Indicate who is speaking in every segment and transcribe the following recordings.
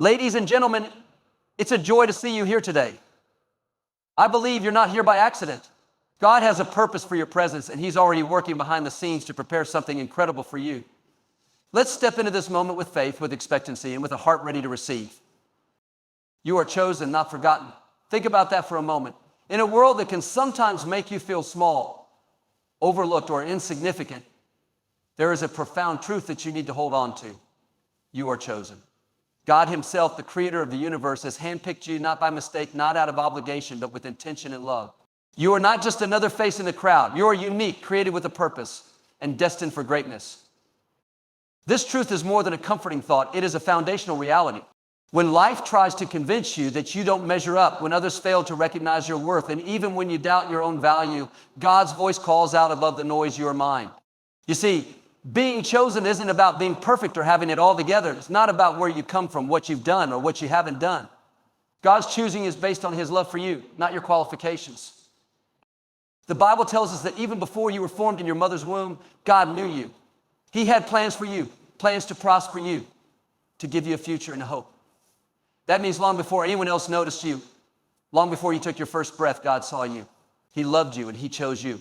Speaker 1: Ladies and gentlemen, it's a joy to see you here today. I believe you're not here by accident. God has a purpose for your presence, and He's already working behind the scenes to prepare something incredible for you. Let's step into this moment with faith, with expectancy, and with a heart ready to receive. You are chosen, not forgotten. Think about that for a moment. In a world that can sometimes make you feel small, overlooked, or insignificant, there is a profound truth that you need to hold on to. You are chosen. God Himself, the creator of the universe, has handpicked you not by mistake, not out of obligation, but with intention and love. You are not just another face in the crowd. You are unique, created with a purpose, and destined for greatness. This truth is more than a comforting thought. It is a foundational reality. When life tries to convince you that you don't measure up, when others fail to recognize your worth, and even when you doubt your own value, God's voice calls out above the noise, "You are mine." You see, being chosen isn't about being perfect or having it all together. It's not about where you come from, what you've done, or what you haven't done. God's choosing is based on His love for you, not your qualifications. The Bible tells us that even before you were formed in your mother's womb, God knew you. He had plans for you, plans to prosper you, to give you a future and a hope. That means long before anyone else noticed you, long before you took your first breath, God saw you. He loved you and He chose you.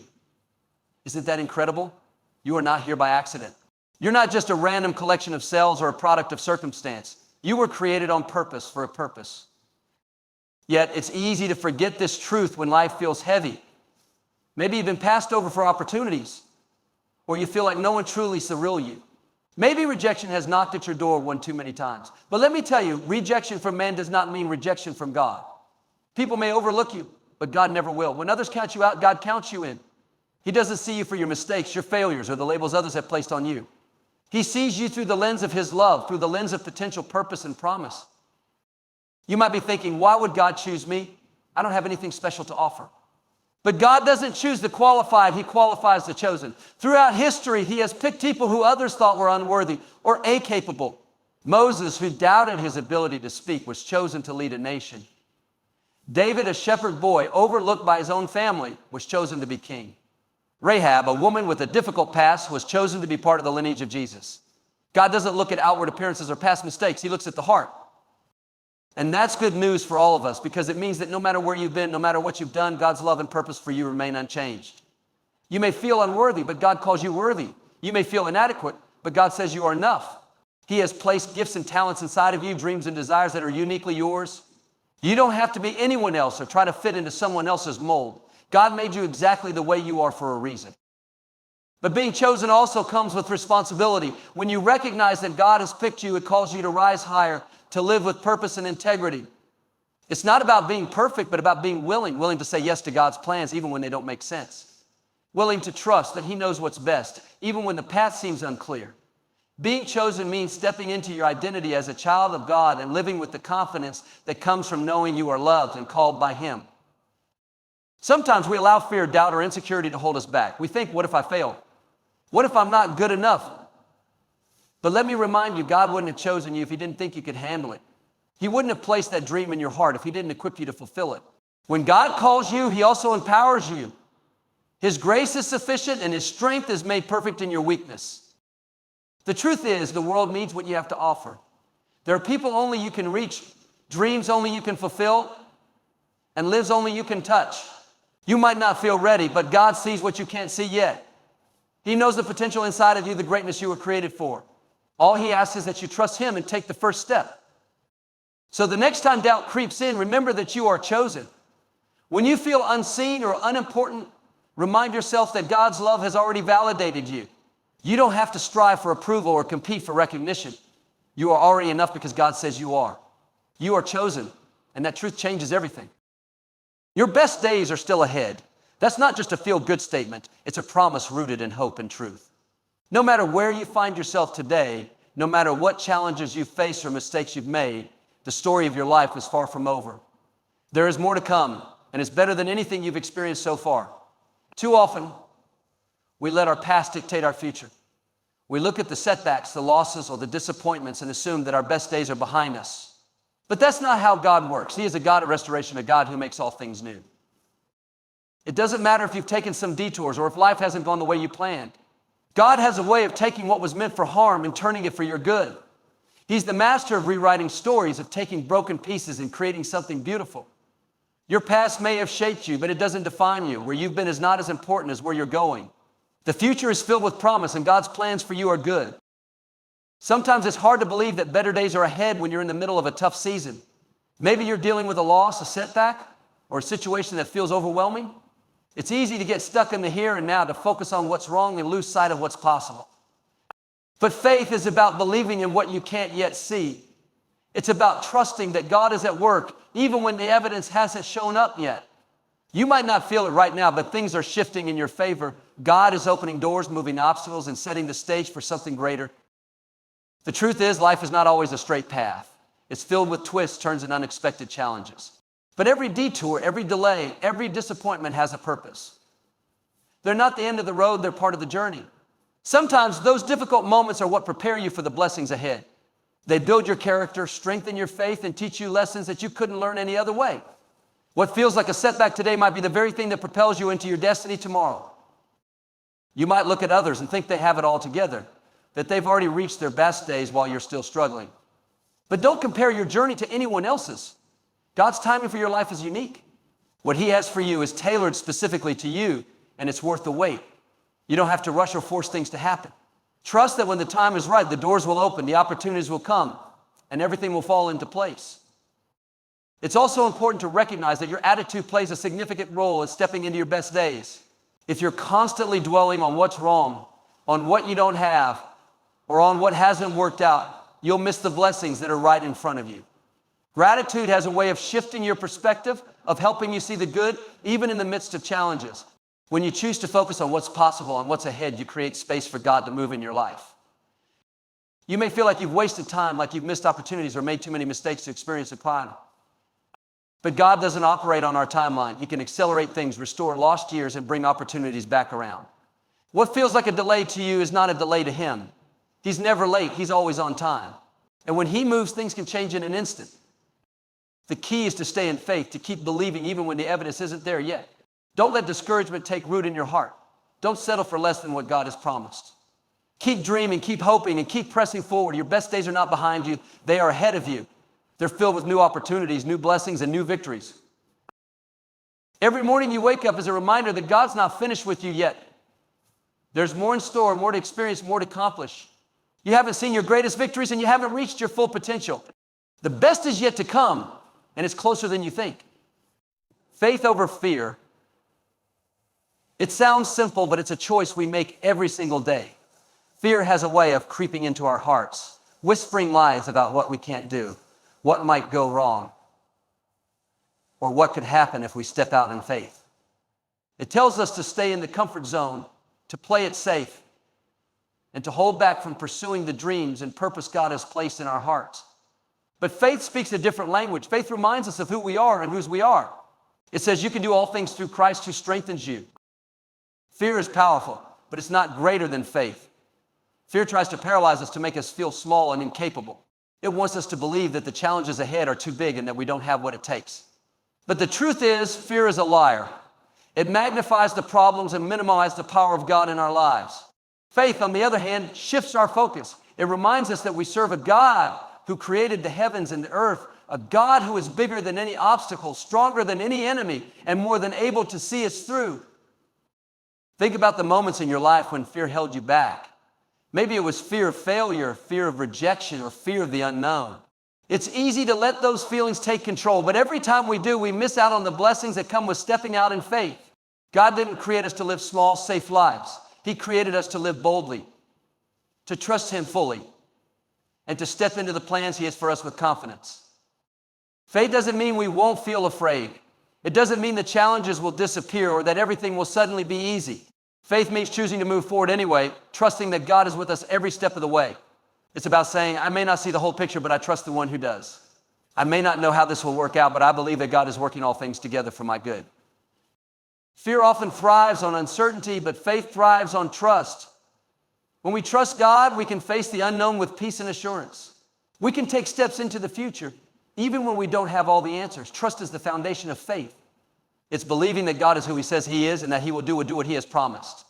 Speaker 1: Isn't that incredible? You are not here by accident. You're not just a random collection of cells or a product of circumstance. You were created on purpose for a purpose. Yet it's easy to forget this truth when life feels heavy. Maybe you've been passed over for opportunities, or you feel like no one truly is the real you. Maybe rejection has knocked at your door one too many times. But let me tell you, rejection from man does not mean rejection from God. People may overlook you, but God never will. When others count you out, God counts you in. He doesn't see you for your mistakes, your failures, or the labels others have placed on you. He sees you through the lens of His love, through the lens of potential purpose and promise. You might be thinking, why would God choose me? I don't have anything special to offer. But God doesn't choose the qualified, He qualifies the chosen. Throughout history, He has picked people who others thought were unworthy or incapable. Moses, who doubted his ability to speak, was chosen to lead a nation. David, a shepherd boy, overlooked by his own family, was chosen to be king. Rahab, a woman with a difficult past, was chosen to be part of the lineage of Jesus. God doesn't look at outward appearances or past mistakes. He looks at the heart. And that's good news for all of us, because it means that no matter where you've been, no matter what you've done, God's love and purpose for you remain unchanged. You may feel unworthy, but God calls you worthy. You may feel inadequate, but God says you are enough. He has placed gifts and talents inside of you, dreams and desires that are uniquely yours. You don't have to be anyone else or try to fit into someone else's mold. God made you exactly the way you are for a reason. But being chosen also comes with responsibility. When you recognize that God has picked you, it calls you to rise higher, to live with purpose and integrity. It's not about being perfect, but about being willing to say yes to God's plans, even when they don't make sense. Willing to trust that He knows what's best, even when the path seems unclear. Being chosen means stepping into your identity as a child of God and living with the confidence that comes from knowing you are loved and called by Him. Sometimes we allow fear, doubt, or insecurity to hold us back. We think, what if I fail? What if I'm not good enough? But let me remind you, God wouldn't have chosen you if He didn't think you could handle it. He wouldn't have placed that dream in your heart if He didn't equip you to fulfill it. When God calls you, He also empowers you. His grace is sufficient and His strength is made perfect in your weakness. The truth is, the world needs what you have to offer. There are people only you can reach, dreams only you can fulfill, and lives only you can touch. You might not feel ready, but God sees what you can't see yet. He knows the potential inside of you, the greatness you were created for. All He asks is that you trust Him and take the first step. So the next time doubt creeps in, remember that you are chosen. When you feel unseen or unimportant, remind yourself that God's love has already validated you. You don't have to strive for approval or compete for recognition. You are already enough because God says you are. You are chosen, and that truth changes everything. Your best days are still ahead. That's not just a feel-good statement. It's a promise rooted in hope and truth. No matter where you find yourself today, no matter what challenges you face or mistakes you've made, the story of your life is far from over. There is more to come, and it's better than anything you've experienced so far. Too often, we let our past dictate our future. We look at the setbacks, the losses, or the disappointments and assume that our best days are behind us. But that's not how God works. He is a God of restoration, a God who makes all things new. It doesn't matter if you've taken some detours or if life hasn't gone the way you planned. God has a way of taking what was meant for harm and turning it for your good. He's the master of rewriting stories, of taking broken pieces and creating something beautiful. Your past may have shaped you, but it doesn't define you. Where you've been is not as important as where you're going. The future is filled with promise, and God's plans for you are good. Sometimes it's hard to believe that better days are ahead when you're in the middle of a tough season. Maybe you're dealing with a loss, a setback, or a situation that feels overwhelming. It's easy to get stuck in the here and now, to focus on what's wrong and lose sight of what's possible. But faith is about believing in what you can't yet see. It's about trusting that God is at work, even when the evidence hasn't shown up yet. You might not feel it right now, but things are shifting in your favor. God is opening doors, moving obstacles, and setting the stage for something greater. The truth is, life is not always a straight path. It's filled with twists, turns, and unexpected challenges. But every detour, every delay, every disappointment has a purpose. They're not the end of the road, they're part of the journey. Sometimes those difficult moments are what prepare you for the blessings ahead. They build your character, strengthen your faith, and teach you lessons that you couldn't learn any other way. What feels like a setback today might be the very thing that propels you into your destiny tomorrow. You might look at others and think they have it all together, that they've already reached their best days while you're still struggling. But don't compare your journey to anyone else's. God's timing for your life is unique. What He has for you is tailored specifically to you, and it's worth the wait. You don't have to rush or force things to happen. Trust that when the time is right, the doors will open, the opportunities will come, and everything will fall into place. It's also important to recognize that your attitude plays a significant role in stepping into your best days. If you're constantly dwelling on what's wrong, on what you don't have, or on what hasn't worked out, you'll miss the blessings that are right in front of you. Gratitude has a way of shifting your perspective, of helping you see the good, even in the midst of challenges. When you choose to focus on what's possible and what's ahead, you create space for God to move in your life. You may feel like you've wasted time, like you've missed opportunities or made too many mistakes to experience a climb. But God doesn't operate on our timeline. He can accelerate things, restore lost years, and bring opportunities back around. What feels like a delay to you is not a delay to Him. He's never late. He's always on time. And when He moves, things can change in an instant. The key is to stay in faith, to keep believing even when the evidence isn't there yet. Don't let discouragement take root in your heart. Don't settle for less than what God has promised. Keep dreaming, keep hoping, and keep pressing forward. Your best days are not behind you. They are ahead of you. They're filled with new opportunities, new blessings, and new victories. Every morning you wake up is a reminder that God's not finished with you yet. There's more in store, more to experience, more to accomplish. You haven't seen your greatest victories, and you haven't reached your full potential. The best is yet to come, and it's closer than you think. Faith over fear. It sounds simple, but it's a choice we make every single day. Fear has a way of creeping into our hearts, whispering lies about what we can't do, what might go wrong, or what could happen if we step out in faith. It tells us to stay in the comfort zone, to play it safe, and to hold back from pursuing the dreams and purpose God has placed in our hearts. But faith speaks a different language. Faith reminds us of who we are and whose we are. It says you can do all things through Christ who strengthens you. Fear is powerful, but it's not greater than faith. Fear tries to paralyze us, to make us feel small and incapable. It wants us to believe that the challenges ahead are too big and that we don't have what it takes. But the truth is, fear is a liar. It magnifies the problems and minimizes the power of God in our lives. Faith, on the other hand, shifts our focus. It reminds us that we serve a God who created the heavens and the earth, a God who is bigger than any obstacle, stronger than any enemy, and more than able to see us through. Think about the moments in your life when fear held you back. Maybe it was fear of failure, fear of rejection, or fear of the unknown. It's easy to let those feelings take control, but every time we do, we miss out on the blessings that come with stepping out in faith. God didn't create us to live small, safe lives. He created us to live boldly, to trust Him fully, and to step into the plans He has for us with confidence. Faith doesn't mean we won't feel afraid. It doesn't mean the challenges will disappear or that everything will suddenly be easy. Faith means choosing to move forward anyway, trusting that God is with us every step of the way. It's about saying, I may not see the whole picture, but I trust the one who does. I may not know how this will work out, but I believe that God is working all things together for my good. Fear often thrives on uncertainty, but faith thrives on trust. When we trust God, we can face the unknown with peace and assurance. We can take steps into the future, even when we don't have all the answers. Trust is the foundation of faith. It's believing that God is who He says He is and that He will do what He has promised.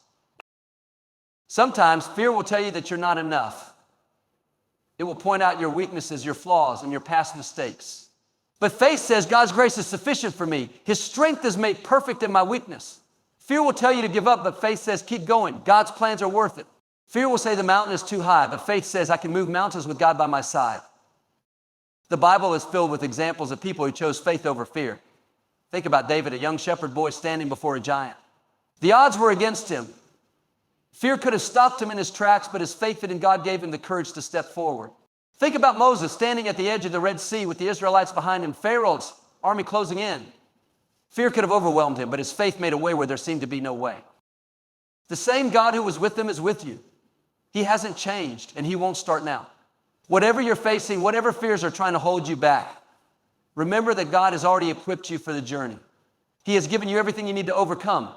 Speaker 1: Sometimes fear will tell you that you're not enough. It will point out your weaknesses, your flaws, and your past mistakes. But faith says God's grace is sufficient for me. His strength is made perfect in my weakness. Fear will tell you to give up, but faith says keep going. God's plans are worth it. Fear will say the mountain is too high, but faith says I can move mountains with God by my side. The Bible is filled with examples of people who chose faith over fear. Think about David, a young shepherd boy standing before a giant. The odds were against him. Fear could have stopped him in his tracks, but his faith in God gave him the courage to step forward. Think about Moses standing at the edge of the Red Sea with the Israelites behind him, Pharaoh's army closing in. Fear could have overwhelmed him, but his faith made a way where there seemed to be no way. The same God who was with them is with you. He hasn't changed, and he won't start now. Whatever you're facing, whatever fears are trying to hold you back, remember that God has already equipped you for the journey. He has given you everything you need to overcome.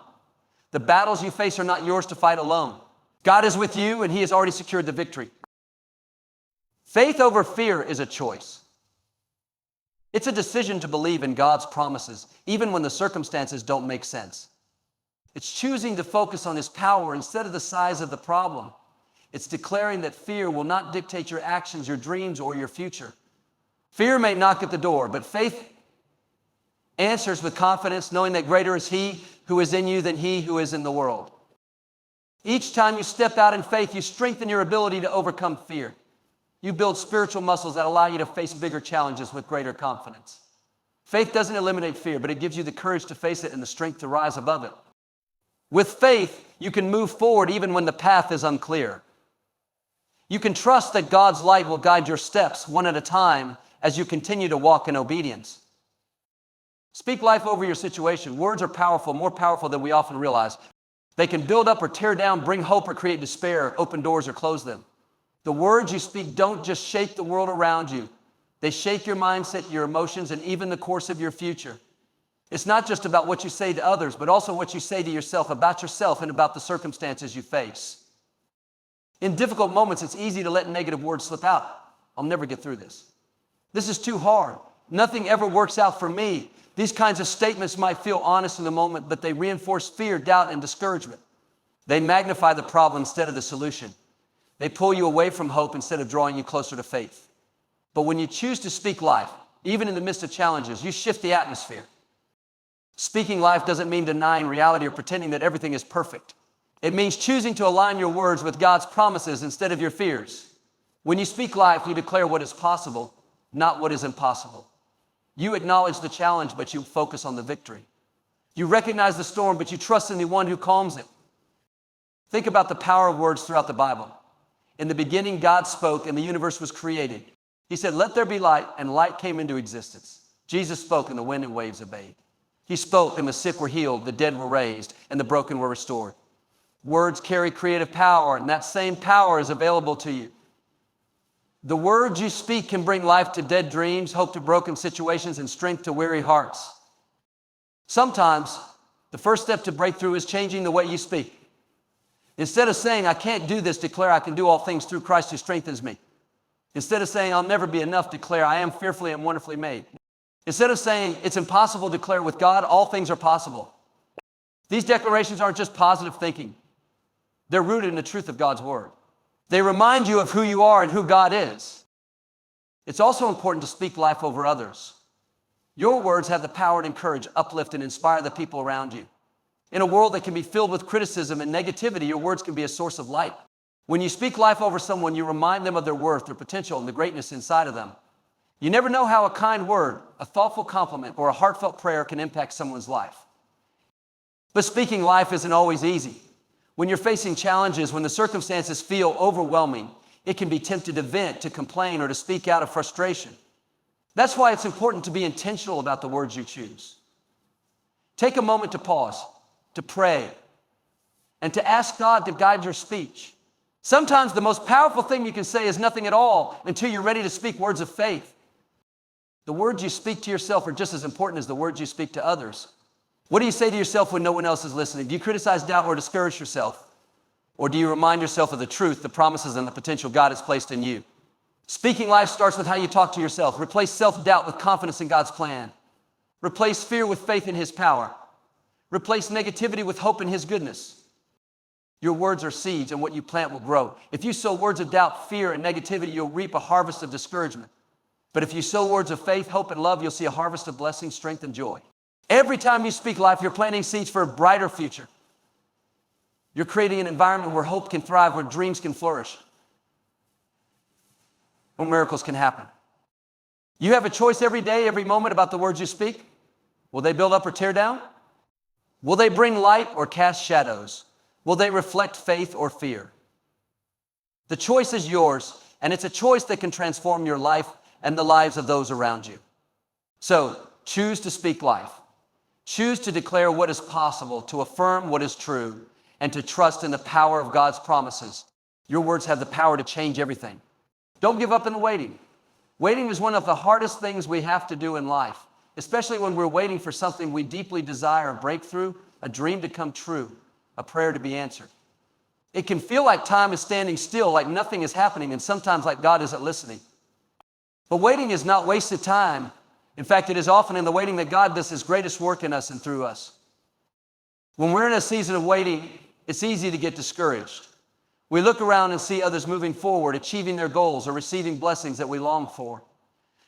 Speaker 1: The battles you face are not yours to fight alone. God is with you, and he has already secured the victory. Faith over fear is a choice. It's a decision to believe in God's promises, even when the circumstances don't make sense. It's choosing to focus on his power instead of the size of the problem. It's declaring that fear will not dictate your actions, your dreams, or your future. Fear may knock at the door, but faith answers with confidence, knowing that greater is he who is in you than he who is in the world. Each time you step out in faith, you strengthen your ability to overcome fear. You build spiritual muscles that allow you to face bigger challenges with greater confidence. Faith doesn't eliminate fear, but it gives you the courage to face it and the strength to rise above it. With faith, you can move forward even when the path is unclear. You can trust that God's light will guide your steps one at a time as you continue to walk in obedience. Speak life over your situation. Words are powerful, more powerful than we often realize. They can build up or tear down, bring hope or create despair, open doors or close them. The words you speak don't just shake the world around you. They shake your mindset, your emotions, and even the course of your future. It's not just about what you say to others, but also what you say to yourself about yourself and about the circumstances you face. In difficult moments, it's easy to let negative words slip out. I'll never get through this. This is too hard. Nothing ever works out for me. These kinds of statements might feel honest in the moment, but they reinforce fear, doubt, and discouragement. They magnify the problem instead of the solution. They pull you away from hope instead of drawing you closer to faith. But when you choose to speak life, even in the midst of challenges, you shift the atmosphere. Speaking life doesn't mean denying reality or pretending that everything is perfect. It means choosing to align your words with God's promises instead of your fears. When you speak life, you declare what is possible, not what is impossible. You acknowledge the challenge, but you focus on the victory. You recognize the storm, but you trust in the one who calms it. Think about the power of words throughout the Bible. In the beginning, God spoke and the universe was created. He said, "Let there be light," and light came into existence. Jesus spoke and the wind and waves obeyed. He spoke and the sick were healed, the dead were raised, and the broken were restored. Words carry creative power, and that same power is available to you. The words you speak can bring life to dead dreams, hope to broken situations, and strength to weary hearts. Sometimes, the first step to breakthrough is changing the way you speak. Instead of saying, "I can't do this," declare, "I can do all things through Christ who strengthens me." Instead of saying, "I'll never be enough," declare, "I am fearfully and wonderfully made." Instead of saying, "It's impossible," declare, "With God, all things are possible." These declarations aren't just positive thinking. They're rooted in the truth of God's word. They remind you of who you are and who God is. It's also important to speak life over others. Your words have the power to encourage, uplift, and inspire the people around you. In a world that can be filled with criticism and negativity, your words can be a source of light. When you speak life over someone, you remind them of their worth, their potential, and the greatness inside of them. You never know how a kind word, a thoughtful compliment, or a heartfelt prayer can impact someone's life. But speaking life isn't always easy. When you're facing challenges, when the circumstances feel overwhelming, it can be tempted to vent, to complain, or to speak out of frustration. That's why it's important to be intentional about the words you choose. Take a moment to pause, to pray, and to ask God to guide your speech. Sometimes the most powerful thing you can say is nothing at all until you're ready to speak words of faith. The words you speak to yourself are just as important as the words you speak to others. What do you say to yourself when no one else is listening? Do you criticize, doubt, or discourage yourself? Or do you remind yourself of the truth, the promises, and the potential God has placed in you? Speaking life starts with how you talk to yourself. Replace self-doubt with confidence in God's plan. Replace fear with faith in his power. Replace negativity with hope in his goodness. Your words are seeds, and what you plant will grow. If you sow words of doubt, fear, and negativity, you'll reap a harvest of discouragement. But if you sow words of faith, hope, and love, you'll see a harvest of blessing, strength, and joy. Every time you speak life, you're planting seeds for a brighter future. You're creating an environment where hope can thrive, where dreams can flourish, where miracles can happen. You have a choice every day, every moment about the words you speak. Will they build up or tear down? Will they bring light or cast shadows? Will they reflect faith or fear? The choice is yours, and it's a choice that can transform your life and the lives of those around you. So, choose to speak life. Choose to declare what is possible, to affirm what is true, and to trust in the power of God's promises. Your words have the power to change everything. Don't give up in the waiting. Waiting is one of the hardest things we have to do in life, especially when we're waiting for something we deeply desire, a breakthrough, a dream to come true, a prayer to be answered. It can feel like time is standing still, like nothing is happening, and sometimes like God isn't listening. But waiting is not wasted time. In fact, it is often in the waiting that God does His greatest work in us and through us. When we're in a season of waiting, it's easy to get discouraged. We look around and see others moving forward, achieving their goals, or receiving blessings that we long for.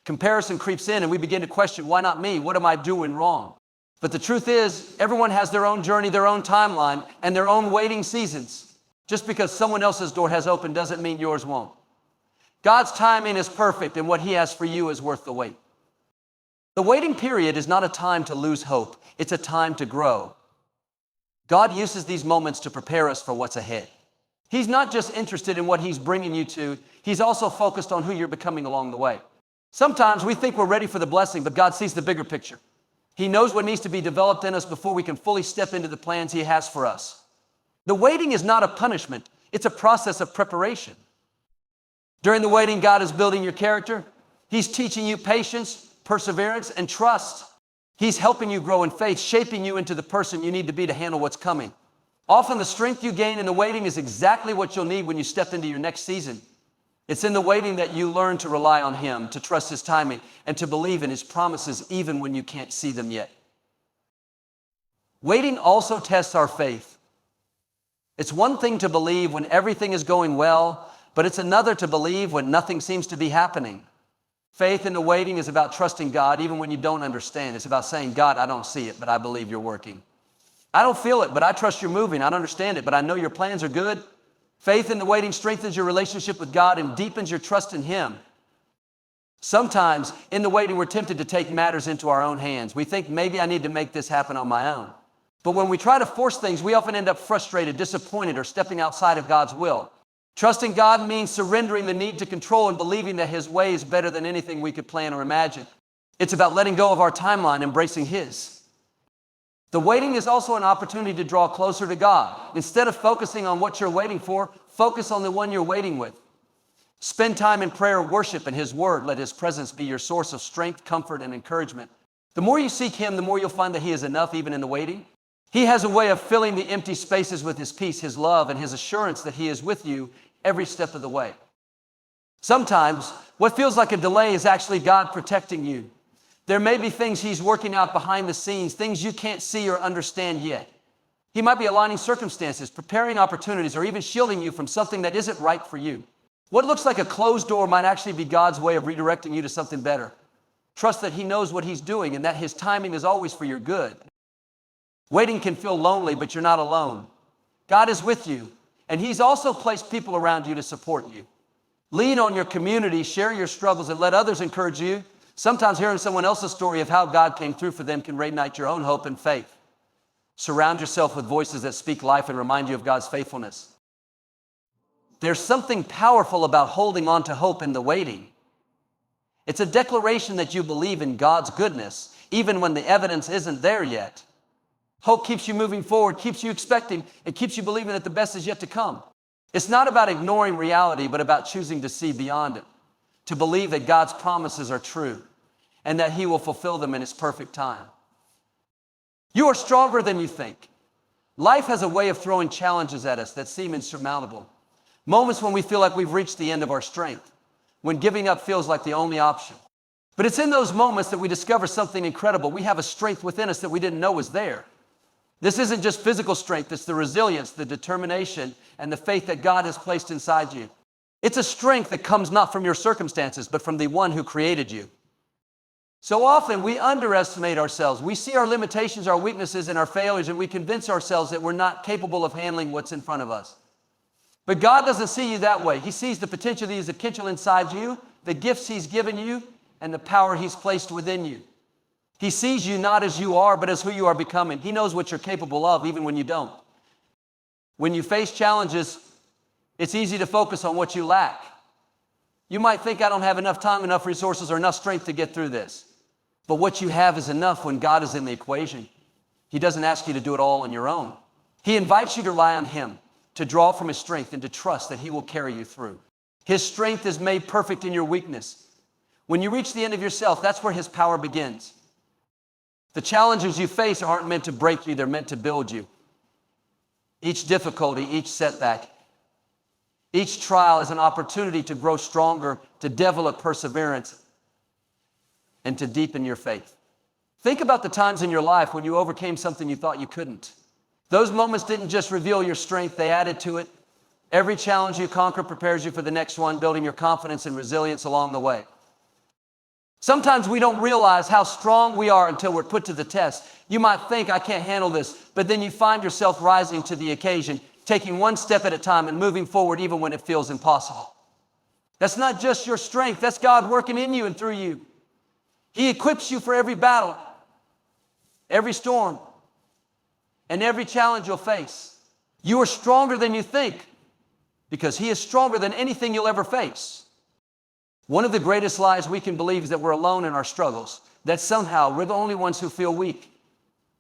Speaker 1: Comparison creeps in and we begin to question, why not me? What am I doing wrong? But the truth is, everyone has their own journey, their own timeline, and their own waiting seasons. Just because someone else's door has opened doesn't mean yours won't. God's timing is perfect, and what He has for you is worth the wait. The waiting period is not a time to lose hope. It's a time to grow. God uses these moments to prepare us for what's ahead. He's not just interested in what He's bringing you to, He's also focused on who you're becoming along the way. Sometimes we think we're ready for the blessing, but God sees the bigger picture. He knows what needs to be developed in us before we can fully step into the plans He has for us. The waiting is not a punishment. It's a process of preparation. During the waiting, God is building your character. He's teaching you patience, perseverance, and trust. He's helping you grow in faith, shaping you into the person you need to be to handle what's coming. Often the strength you gain in the waiting is exactly what you'll need when you step into your next season. It's in the waiting that you learn to rely on Him, to trust His timing, and to believe in His promises even when you can't see them yet. Waiting also tests our faith. It's one thing to believe when everything is going well, but it's another to believe when nothing seems to be happening. Faith in the waiting is about trusting God even when you don't understand. It's about saying, God, I don't see it, but I believe You're working. I don't feel it, but I trust You're moving. I don't understand it, but I know Your plans are good. Faith in the waiting strengthens your relationship with God and deepens your trust in Him. Sometimes in the waiting, we're tempted to take matters into our own hands. We think maybe I need to make this happen on my own. But when we try to force things, we often end up frustrated, disappointed, or stepping outside of God's will. Trusting God means surrendering the need to control and believing that His way is better than anything we could plan or imagine. It's about letting go of our timeline, embracing His. The waiting is also an opportunity to draw closer to God. Instead of focusing on what you're waiting for, focus on the one you're waiting with. Spend time in prayer, worship, and His Word. Let His presence be your source of strength, comfort, and encouragement. The more you seek Him, the more you'll find that He is enough even in the waiting. He has a way of filling the empty spaces with His peace, His love, and His assurance that He is with you every step of the way. Sometimes what feels like a delay is actually God protecting you. There may be things He's working out behind the scenes, things you can't see or understand yet. He might be aligning circumstances, preparing opportunities, or even shielding you from something that isn't right for you. What looks like a closed door might actually be God's way of redirecting you to something better. Trust that He knows what He's doing and that His timing is always for your good. Waiting can feel lonely, but you're not alone. God is with you, and He's also placed people around you to support you. Lean on your community, share your struggles, and let others encourage you. Sometimes hearing someone else's story of how God came through for them can reignite your own hope and faith. Surround yourself with voices that speak life and remind you of God's faithfulness. There's something powerful about holding on to hope in the waiting. It's a declaration that you believe in God's goodness, even when the evidence isn't there yet. Hope keeps you moving forward, keeps you expecting, and keeps you believing that the best is yet to come. It's not about ignoring reality, but about choosing to see beyond it, to believe that God's promises are true and that He will fulfill them in His perfect time. You are stronger than you think. Life has a way of throwing challenges at us that seem insurmountable. Moments when we feel like we've reached the end of our strength, when giving up feels like the only option. But it's in those moments that we discover something incredible. We have a strength within us that we didn't know was there. This isn't just physical strength, it's the resilience, the determination, and the faith that God has placed inside you. It's a strength that comes not from your circumstances, but from the one who created you. So often we underestimate ourselves. We see our limitations, our weaknesses, and our failures, and we convince ourselves that we're not capable of handling what's in front of us. But God doesn't see you that way. He sees the potential that He's potential inside you, the gifts He's given you, and the power He's placed within you. He sees you not as you are, but as who you are becoming. He knows what you're capable of, even when you don't. When you face challenges, it's easy to focus on what you lack. You might think, I don't have enough time, enough resources, or enough strength to get through this. But what you have is enough when God is in the equation. He doesn't ask you to do it all on your own. He invites you to rely on Him, to draw from His strength, and to trust that He will carry you through. His strength is made perfect in your weakness. When you reach the end of yourself, that's where His power begins. The challenges you face aren't meant to break you, they're meant to build you. Each difficulty, each setback, each trial is an opportunity to grow stronger, to develop perseverance, and to deepen your faith. Think about the times in your life when you overcame something you thought you couldn't. Those moments didn't just reveal your strength, they added to it. Every challenge you conquer prepares you for the next one, building your confidence and resilience along the way. Sometimes we don't realize how strong we are until we're put to the test. You might think, I can't handle this, but then you find yourself rising to the occasion, taking one step at a time and moving forward even when it feels impossible. That's not just your strength, that's God working in you and through you. He equips you for every battle, every storm, and every challenge you'll face. You are stronger than you think because He is stronger than anything you'll ever face. One of the greatest lies we can believe is that we're alone in our struggles, that somehow we're the only ones who feel weak,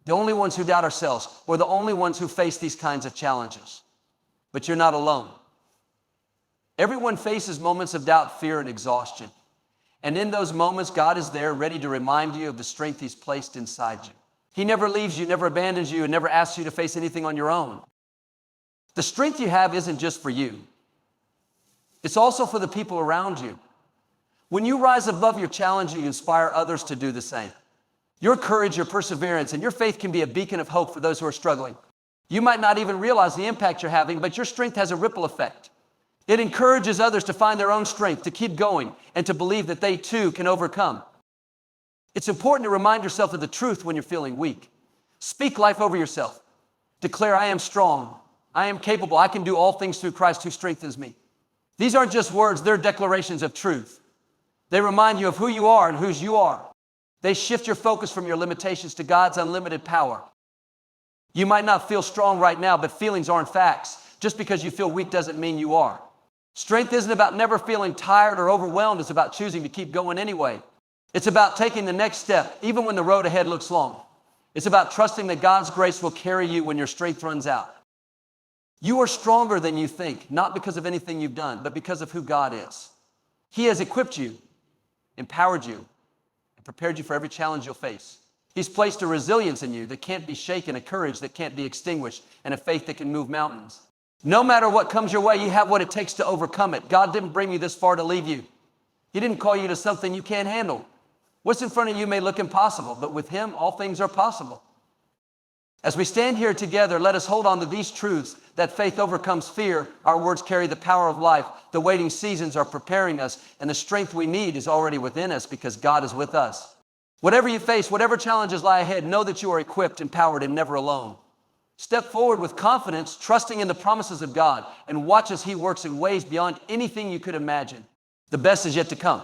Speaker 1: the only ones who doubt ourselves, or the only ones who face these kinds of challenges. But you're not alone. Everyone faces moments of doubt, fear, and exhaustion. And in those moments, God is there ready to remind you of the strength He's placed inside you. He never leaves you, never abandons you, and never asks you to face anything on your own. The strength you have isn't just for you. It's also for the people around you. When you rise above your challenge, you inspire others to do the same. Your courage, your perseverance, and your faith can be a beacon of hope for those who are struggling. You might not even realize the impact you're having, but your strength has a ripple effect. It encourages others to find their own strength, to keep going, and to believe that they too can overcome. It's important to remind yourself of the truth when you're feeling weak. Speak life over yourself. Declare, I am strong. I am capable. I can do all things through Christ who strengthens me. These aren't just words, they're declarations of truth. They remind you of who you are and whose you are. They shift your focus from your limitations to God's unlimited power. You might not feel strong right now, but feelings aren't facts. Just because you feel weak doesn't mean you are. Strength isn't about never feeling tired or overwhelmed. It's about choosing to keep going anyway. It's about taking the next step, even when the road ahead looks long. It's about trusting that God's grace will carry you when your strength runs out. You are stronger than you think, not because of anything you've done, but because of who God is. He has equipped you, empowered you, and prepared you for every challenge you'll face. He's placed a resilience in you that can't be shaken, a courage that can't be extinguished, and a faith that can move mountains. No matter what comes your way, you have what it takes to overcome it. God didn't bring you this far to leave you. He didn't call you to something you can't handle. What's in front of you may look impossible, but with Him, all things are possible. As we stand here together, let us hold on to these truths that faith overcomes fear. Our words carry the power of life. The waiting seasons are preparing us, and the strength we need is already within us because God is with us. Whatever you face, whatever challenges lie ahead, know that you are equipped, empowered, and never alone. Step forward with confidence, trusting in the promises of God, and watch as He works in ways beyond anything you could imagine. The best is yet to come.